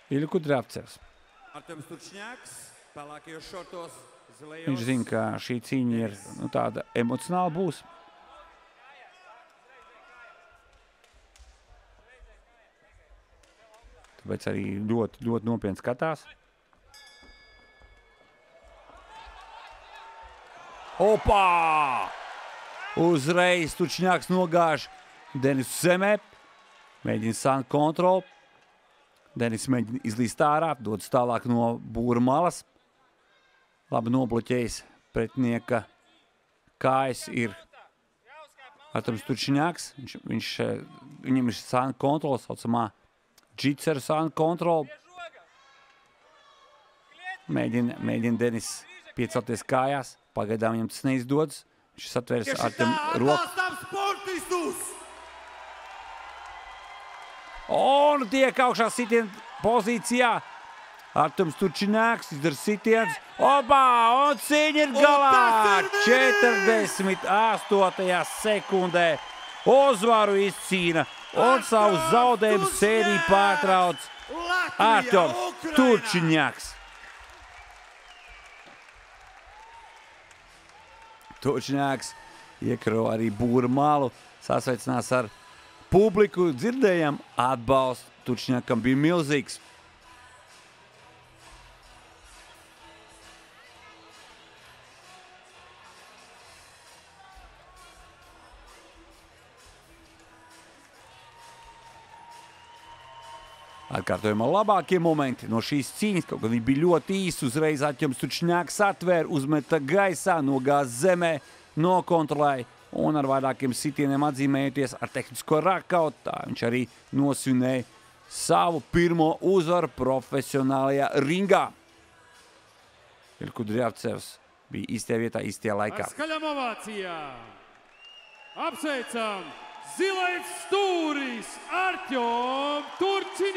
Ilja Kudriavcevs. Viņš zina, ka šī cīņa ir tāda emocionāla būs. Tāpēc arī ļoti nopietni skatās. Opā! Uzreiz Tučņāks nogāž Denisu zemē. Mēģina sākt kontroli. Denis mēģina izlīst ārā, dodas tālāk no būra malas. Labi nobloķējis pretinieka kājas ir Arturs Tučņāks. Viņam ir sākt kontroli, saucamā džitseru sākt kontroli. Mēģina Denis piecelties kājās. Pagaidām viņam tas neizdodas. Viņš satvērs Artem roku. Un tiek augšā sitiena pozīcijā. Arturs Tučņāks izdara sitiens. Opā! Un cīņa ir galā! 48. sekundē uzvaru izcīna un savu zaudējumu sēriju pārtrauc Arturs Tučņāks. Tučņāks iekaro arī būra malu, sasveicinās ar publiku. Dzirdējām, atbalsts Tučņākam bija milzīgs. Atkārtojumā labākie momenti no šīs cīņas, kaut kad viņi bija ļoti īsi, uzreiz Arturs Tučņāks atvēra, uzmeta gaisā, nogāz zemē, nokontrolēja un ar vairākiem sitieniem atzīmējoties ar tehnisko rakautu. Viņš arī nosvinēja savu pirmo uzvaru profesionālajā ringā. Ilja Kudriavcevs bija īstajā vietā, īstajā laikā. Ar skaļām ovācijām apsveicam zilais stūris Artjom Turčņāks!